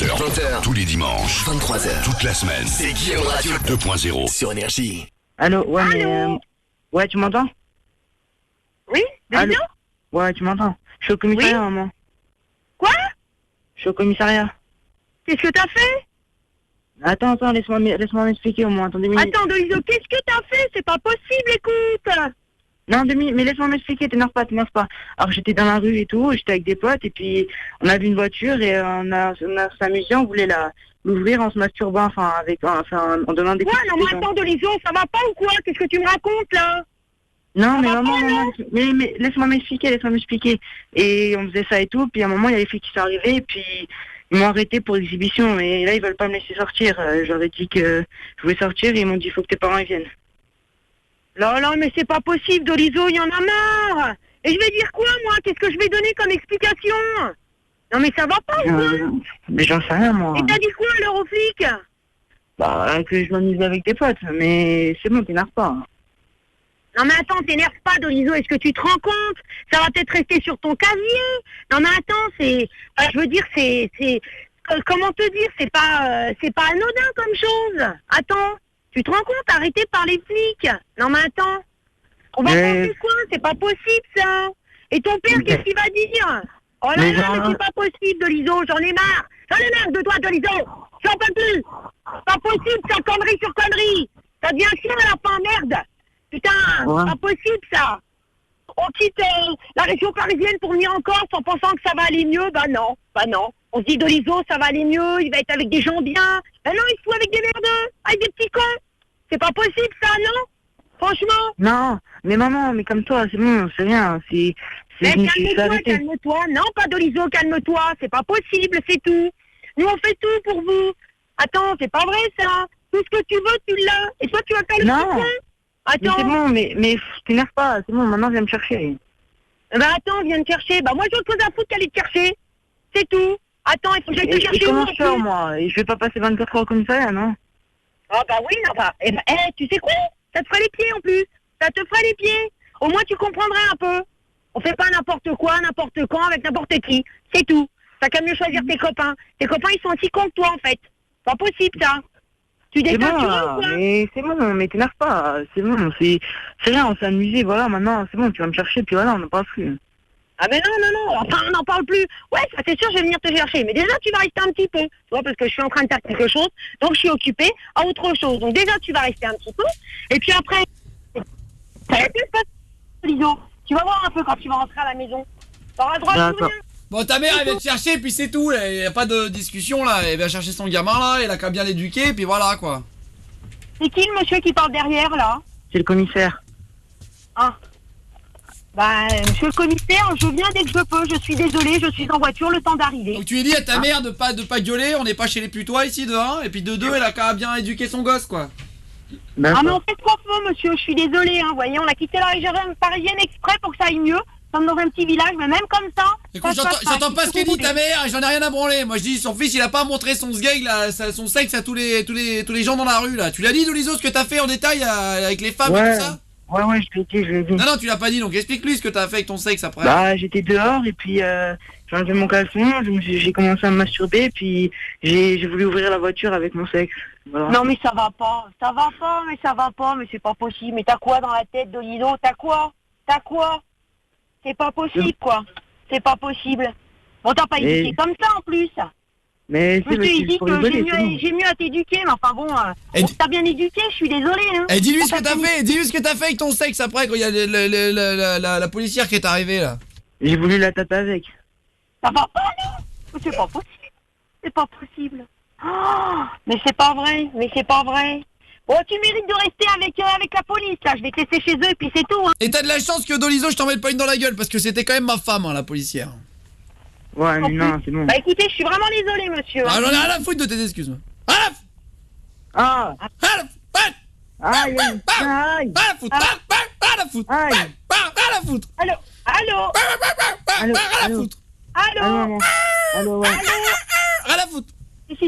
20h, tous les dimanches, 23h, toute la semaine. c'est Guillaume Radio 2.0 sur Énergie. Allô, ouais, Allô mais... Ouais, tu m'entends? Oui, Allô? Doliso? Ouais, tu m'entends? Je suis au commissariat, Oui. maman. Quoi? Je suis au commissariat. Qu'est-ce que t'as fait? Attends, laisse-moi m'expliquer au moins, attends 2 minutes. Attends, Doliso, qu'est-ce que t'as fait? C'est pas possible, écoute. Non, 2 minutes, mais laisse-moi m'expliquer, t'énerve pas. Alors j'étais dans la rue et tout, j'étais avec des potes, et puis on a vu une voiture, et on s'amusait, on voulait l'ouvrir en se masturbant, en donnant des Ouais, coups de non, mais pied dans- attends, Doliso, ça va pas ou quoi? Qu'est-ce que tu me racontes, là? Non, mais va maman, pas, maman, mais laisse-moi m'expliquer. Et on faisait ça et tout, puis à un moment, il y a les flics qui sont arrivés, et puis ils m'ont arrêté pour exhibition, et là, ils veulent pas me laisser sortir. J'aurais dit que je voulais sortir, et ils m'ont dit, il faut que tes parents ils viennent. Là, mais c'est pas possible, Doliso, il y en a marre. Et je vais dire quoi, moi? Qu'est-ce que je vais donner comme explication? Non, mais ça va pas ou quoi? Mais j'en sais rien, moi. Et t'as dit quoi, alors, aux flics? Bah, que je m'amuse avec tes potes, mais c'est bon, t'énerve pas. Non mais attends, t'énerve pas, Doliso, est-ce que tu te rends compte? Ça va peut-être rester sur ton casier. Non mais attends, je veux dire, comment te dire, c'est pas anodin comme chose. Attends, tu te rends compte, arrêté par les flics. Non mais attends, on va penser quoi? C'est pas possible ça. Et ton père, qu'est-ce qu'il va dire? Oh là là, mais c'est pas possible, Doliso, j'en ai marre. J'en ai marre de toi, Doliso. J'en peux plus. Pas possible, c'est connerie sur connerie. Ça devient chiant à la fin, merde. Putain, Ouais. c'est pas possible ça. On quitte la région parisienne pour venir en Corse en pensant que ça va aller mieux. Bah non. On se dit Doliso, ça va aller mieux, il va être avec des gens bien. Bah non, il se fout avec des merdeux, avec des petits cons. C'est pas possible ça, non? Franchement. Non, mais maman, mais comme toi, c'est bon, c'est rien, Mais je me suis arrêté. calme-toi. Non, pas Doliso, calme-toi. C'est pas possible, c'est tout. Nous, on fait tout pour vous. Attends, c'est pas vrai ça. Tout ce que tu veux, tu l'as. Et toi, tu vas faire le Non. petit con. Mais Attends. c'est bon, mais t'énerve pas, c'est bon, maintenant viens me chercher. Bah attends, viens me chercher. Bah moi j'ai autre chose à foutre qu'aller te chercher. C'est tout. Attends, il faut que j'aille te Et chercher. comment où, je en sors, plus moi? Et je vais pas passer 24 heures au commissariat, non? Ah bah oui, non bah. Tu sais quoi? Ça te ferait les pieds en plus. Ça te ferait les pieds. Au moins tu comprendrais un peu. On fait pas n'importe quoi, n'importe quand, avec n'importe qui. C'est tout. T'as qu'à mieux choisir tes copains. Tes copains ils sont aussi cons que toi en fait. Pas possible ça. Tu C'est détends, bon, tu veux là, ou quoi? mais c'est bon, mais t'énerve pas, c'est bon, c'est rien, on s'est amusé, voilà, maintenant, c'est bon, tu vas me chercher, puis voilà, on n'en parle plus. Ah mais non, enfin on n'en parle plus. Ouais, ça c'est sûr, je vais venir te chercher. Mais déjà tu vas rester un petit peu, tu vois, parce que je suis en train de faire quelque chose, donc je suis occupée à autre chose. Donc déjà tu vas rester un petit peu, et puis après, ça va plus se passer, Liso. Tu vas voir un peu quand tu vas rentrer à la maison. T'auras le droit de tout D'accord. rien. Bon, ta mère, elle vient te chercher, puis c'est tout. Il n'y a pas de discussion, là. Elle vient chercher son gamin, là. Elle a qu'à bien l'éduquer, puis voilà, quoi. C'est qui le monsieur qui parle derrière là? C'est le commissaire. Ah. Bah, monsieur le commissaire, je viens dès que je peux. Je suis désolée, je suis en voiture, le temps d'arriver. Donc tu lui dis à ta mère de pas gueuler, on n'est pas chez les putois ici, de 1. Et puis de 2, elle a qu'à bien éduquer son gosse, quoi. Ah mais on fait ce qu'on peut, monsieur, je suis désolée, hein, voyez, on a quitté la région parisienne exprès pour que ça aille mieux. Comme dans un petit village, mais même comme ça. Écoute, j'entends pas ce qu'elle dit ta mère, et j'en ai rien à branler. Moi je dis, son fils il a pas montré son sgeg, là, son sexe à tous les gens dans la rue, là. Tu l'as dit, Doliso, ce que t'as fait en détail avec les femmes et tout ça? Ouais, je l'ai dit. Non, tu l'as pas dit, donc explique-lui ce que t'as fait avec ton sexe après. Bah, j'étais dehors, et puis j'ai enlevé mon caleçon, j'ai commencé à me masturber, puis j'ai voulu ouvrir la voiture avec mon sexe. Voilà. Non mais ça va pas, mais c'est pas possible. Mais t'as quoi dans la tête, Doliso? T'as quoi? C'est pas possible, quoi. C'est pas possible. Bon, t'as pas éduqué comme ça, en plus. Mais Je me suis dit pour que rigoler, c'est bon. j'ai mieux à t'éduquer, mais enfin bon, Et on t'a bien éduqué, je suis désolée, hein. Eh, dis-lui ce que t'as fait avec ton sexe après, quand il y a la policière qui est arrivée, là. J'ai voulu la taper avec. Ça va pas, non? C'est pas possible. Oh, mais c'est pas vrai. Bon, tu mérites de rester avec la police, là. Je vais te laisser chez eux, et puis c'est tout, hein. Et t'as de la chance que Doliso, je t'en mette pas une dans la gueule, parce que c'était quand même ma femme, hein, la policière. Ouais, mais non, c'est bon. Bah écoutez, je suis vraiment désolée, monsieur. Ah, j'en ai rien à foutre de tes excuses, moi. Ah, aïe, Allô? Allô, ouais. Qu'est-ce qui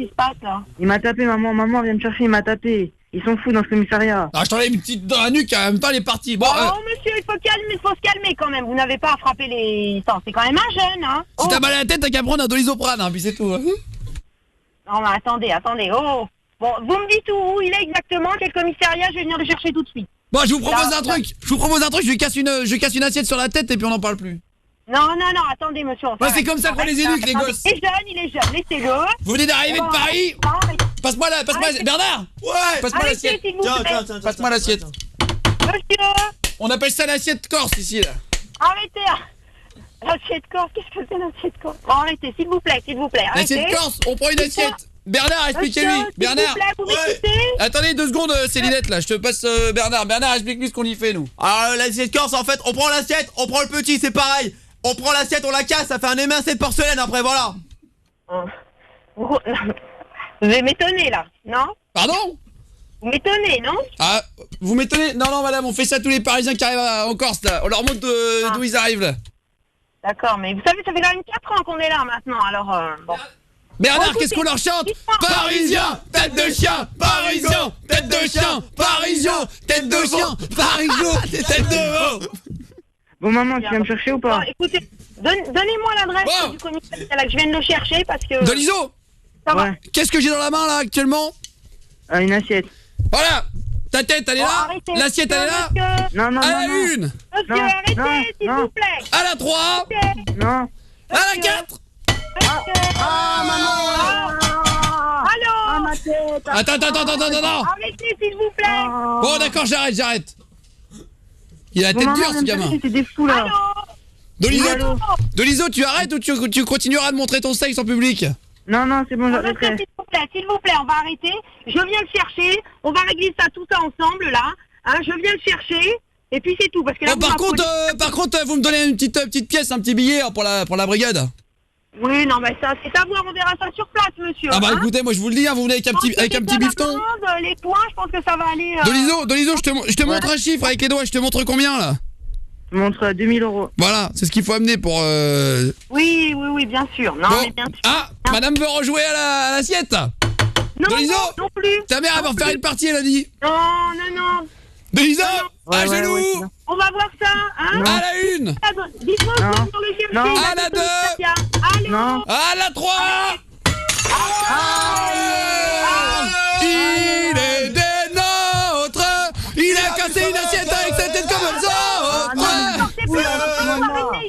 se passe, là? Il m'a tapé, maman vient me chercher, il m'a tapé. Ils sont fous dans ce commissariat. Ah, je t'en ai une petite dans la nuque, en même temps elle est partie. Bon, Oh monsieur, il faut se calmer quand même. Vous n'avez pas à frapper les... C'est quand même un jeune, hein. si t'as mal à la tête, t'as qu'à prendre un Dolisoprane, hein, puis c'est tout. Hein. Non, mais attendez, oh. Bon, vous me dites où il est exactement, quel commissariat, je vais venir le chercher tout de suite. Bon, je vous propose un truc, je lui casse une assiette sur la tête et puis on n'en parle plus. Non, attendez, monsieur. Ouais, c'est comme ça qu'on les éduque, les gosses. Il est jeune, laissez-le. Vous venez d'arriver de Paris. Passe-moi Bernard. Ouais. Passe-moi l'assiette. Tiens. Passe-moi l'assiette. Monsieur. On appelle ça l'assiette corse ici, là. Arrêtez. L'assiette corse, qu'est-ce que c'est l'assiette corse? Bon, arrêtez, s'il vous plaît. Arrêtez. L'assiette corse, on prend une assiette. Bernard, expliquez-lui. Bernard. Vous m'écoutez? Attendez 2 secondes, Célinette, là. Je te passe Bernard. Bernard, explique-lui ce qu'on y fait, nous. Ah, l'assiette corse, en fait, on prend l'assiette, on prend le petit, c'est pareil. On prend l'assiette, on la casse, ça fait un émincé de porcelaine après, voilà. Vous allez m'étonner, là, non? Pardon? Vous m'étonnez, non? Ah, vous m'étonnez? Non, madame, on fait ça à tous les Parisiens qui arrivent en Corse, là. On leur montre d'où ils arrivent, là. D'accord, mais vous savez, ça fait quand même 4 ans qu'on est là, maintenant, alors, bon. Bernard, qu'est-ce qu'on leur chante? Parisien, tête de chien, Parisien, tête de chien, Parisien, tête de chien, Parisien, tête de veau. Bon, maman, tu viens me chercher ou pas? Bon, écoutez, donnez-moi l'adresse du commissariat, là, que je viens de le chercher, parce que... Doliso, ça va. Ouais. qu'est-ce que j'ai dans la main, là, actuellement? Une assiette. Voilà. Ta tête, elle est là. Arrêtez, L'assiette, elle est là. monsieur. Non, À la 1. Monsieur, Non, arrêtez, non, s'il non. vous plaît. À la 3. Non. À la 4. Allô. Ma tête. Attends. Arrêtez, s'il vous plaît. Bon, d'accord, j'arrête. Il a la tête dure, ce gamin. C'est des fous, là. Allô. Doliso, tu arrêtes ou tu continueras de montrer ton sexe en public? Non, c'est bon, Monsieur, j'arrêterai. s'il vous plaît, on va arrêter. Je viens le chercher. On va régler ça tout ça ensemble, là. Hein, je viens le chercher. Et puis c'est tout. Parce que là, Bon, par contre, vous me donnez une petite pièce, un petit billet pour la brigade. Oui, non, mais ça, c'est à voir. On verra ça sur place, monsieur. Ah bah hein. écoutez, moi je vous le dis, hein, vous venez avec un petit bifton. Les points, je pense que ça va aller... Doliso, je te montre un chiffre avec les doigts, je te montre combien là? Je montre 2000 €. Voilà, c'est ce qu'il faut amener pour... Oui, bien sûr. Non, Bon. mais bien sûr. Ah, madame veut rejouer à l'assiette. Non, Doliso, non plus. ta mère elle va refaire une partie, elle a dit. Non. Doliso, Ouais, à ouais, genoux. ouais, On va voir ça, hein. À la 1. Dites-moi Non. sur le chercher. Non. À la 2. Allô. Non. À la 3. Il est des nôtres. Il a cassé une assiette avec sa tête comme ça. Sortez plus, arrêtez,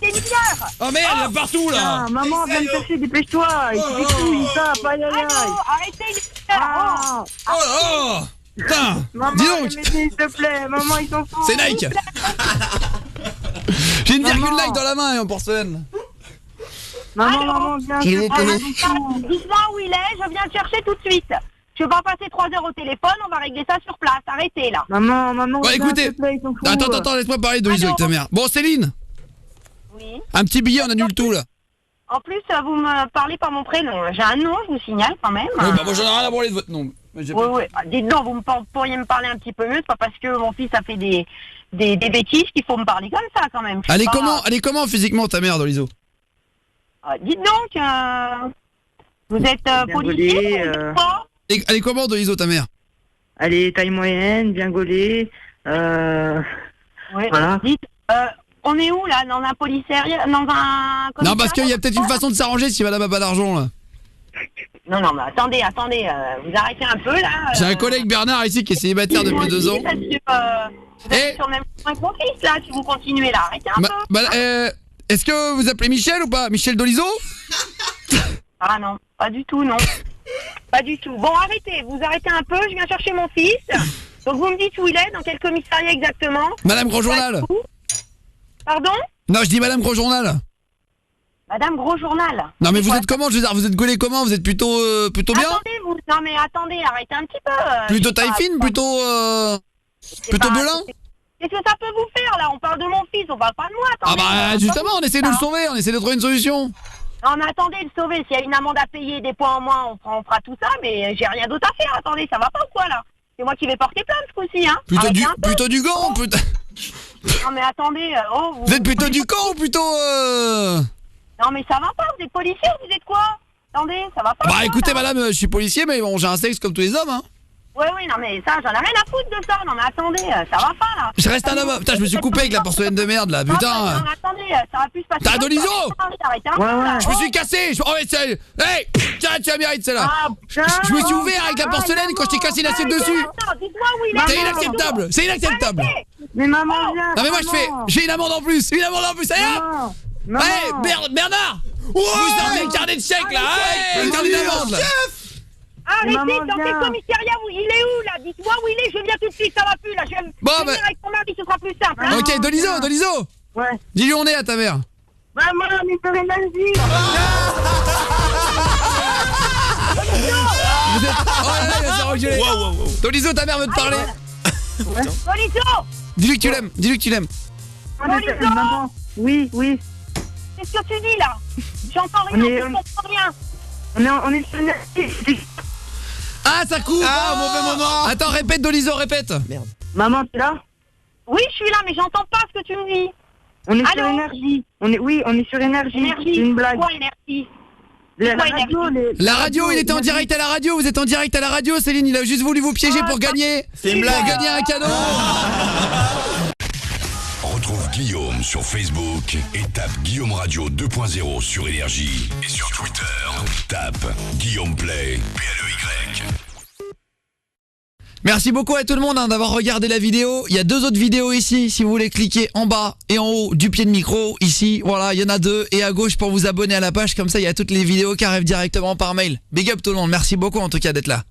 il est mineur. Oh merde, il y en a partout là. Ah, maman, viens me chercher, dépêche-toi. Il fait des couilles, ça, aïe. Allô, arrêtez, il est mineur. Ah, Oh. Putain, maman, dis donc. s'il te plaît, maman, ils sont fous. C'est Nike. J'ai une virgule Nike dans la main en porcelaine. Maman, viens. S'il vous plaît. Dites-moi où il est, je viens le chercher tout de suite. Je vais pas passer 3 heures au téléphone, on va régler ça sur place. Arrêtez là. Maman, Ouais, viens, écoutez. s'il te plaît, ils sont fous. Attends, laisse-moi parler de Doliso avec ta mère. Bon, Céline, Oui. un petit billet, on annule tout là. En plus, vous me parlez par mon prénom. J'ai un nom, je vous signale quand même. Ouais, bah moi j'en ai rien à branler de votre nom. Oui. Dites donc, vous pourriez me parler un petit peu mieux. C'est pas parce que mon fils a fait des bêtises qu'il faut me parler comme ça quand même. Elle est comment physiquement ta mère, Doliso? Dites donc, vous êtes Bien policier, gaulée, vous êtes quoi? Elle est comment, Doliso, ta mère? Elle est taille moyenne, bien gaulée. Oui. Voilà. Dites, on est où là? Dans un commissariat? Non, parce qu'il y a peut-être une façon de s'arranger si madame a pas d'argent là. Non, mais attendez, vous arrêtez un peu là. J'ai un collègue Bernard ici qui est célibataire depuis 2 ans. Parce que, vous êtes sur le même point que mon fils là, si vous continuez là, arrêtez un peu. Est-ce que vous appelez Michel ou pas? Michel Doliso? Ah non, pas du tout, non. Pas du tout. Bon, vous arrêtez un peu, je viens chercher mon fils. Donc vous me dites où il est, dans quel commissariat exactement? Madame Gros Journal. Pardon? Non, je dis Madame Gros Journal. Madame Gros Journal. Non mais vous êtes comment? Je veux dire, vous êtes gaulé comment? Vous êtes plutôt bien? Attendez, arrêtez un petit peu. Plutôt taille fine? Plutôt belin? Qu'est-ce que ça peut vous faire là? On parle de mon fils, on parle pas de moi. Ah Attendez, bah justement, on essaie de le sauver, on essaie de trouver une solution. Non mais attendez, le sauver, s'il y a une amende à payer, des points en moins, on fera tout ça, mais j'ai rien d'autre à faire. Attendez, ça va pas ou quoi là? C'est moi qui vais porter plainte ce coup-ci, hein. Plutôt du gant, putain. Non mais attendez, Vous êtes plutôt du camp ou plutôt Non mais ça va pas, vous êtes policier ou vous êtes quoi? Attendez, ça va pas. Bah écoutez madame, je suis policier mais bon, j'ai un sexe comme tous les hommes hein. Oui, non mais ça, j'en ai rien à foutre de ça. Non mais attendez, ça va pas là. Je reste un homme. Putain, je me suis coupé avec la porcelaine de merde là, Non, putain. non, attendez, ça va plus se passer. T'as Doliso. Arrêtez un peu, là. Je me suis cassé. Oh, mais c'est... Hey, tiens, tu la mérites celle-là. Je me suis ouvert avec la porcelaine quand je t'ai cassé l'assiette dessus. Dites-moi où il est. C'est inacceptable. C'est inacceptable. Mais maman, viens. Non mais moi j'ai une amende en plus. Une amende en plus, ça y est. Maman. Hey, Bernard. Vous sortez le carnet de chèques là. Hey, le carnet d'amende là. Arrêtez, Maman, dans quel viens. commissariat il est où là? Dites-moi où il est, je viens tout de suite, ça va plus là. Je vais Bon, venir avec ton mari, ce sera plus simple. Hein. Ok, Doliso. Ouais. Dis-lui où on est à ta mère. Maman, on est sur énergie. Vous êtes... Oh là là, il va se faire engueuler. Doliso, ta mère veut te parler. Doliso, Dis-lui que tu l'aimes. Dis-lui que tu l'aimes. Maman. Oui. qu'est-ce que tu dis là? J'entends rien, je comprends rien. On est sur énergie. Ah, ça coupe. Ah, mauvais moment. Attends, répète Doliso, répète. Merde. Maman, t'es là? Oui, je suis là, mais j'entends pas ce que tu me dis. On est sur Allô? énergie. On est sur énergie. C'est une blague. Quoi, énergie? La quoi, radio, La radio, il était en direct à la radio. Vous êtes en direct à la radio, Céline. Il a juste voulu vous piéger pour gagner. C'est une blague. Pour gagner un cadeau. Retrouve Guillaume sur Facebook et tape Guillaume Radio 2.0 sur Énergie. Et sur Twitter, tape Guillaume Play, PLEY. Merci beaucoup à tout le monde d'avoir regardé la vidéo. Il y a 2 autres vidéos ici, si vous voulez cliquer en bas et en haut du pied de micro. Ici, voilà, il y en a 2. Et à gauche pour vous abonner à la page, comme ça il y a toutes les vidéos qui arrivent directement par mail. Big up tout le monde, merci beaucoup en tout cas d'être là.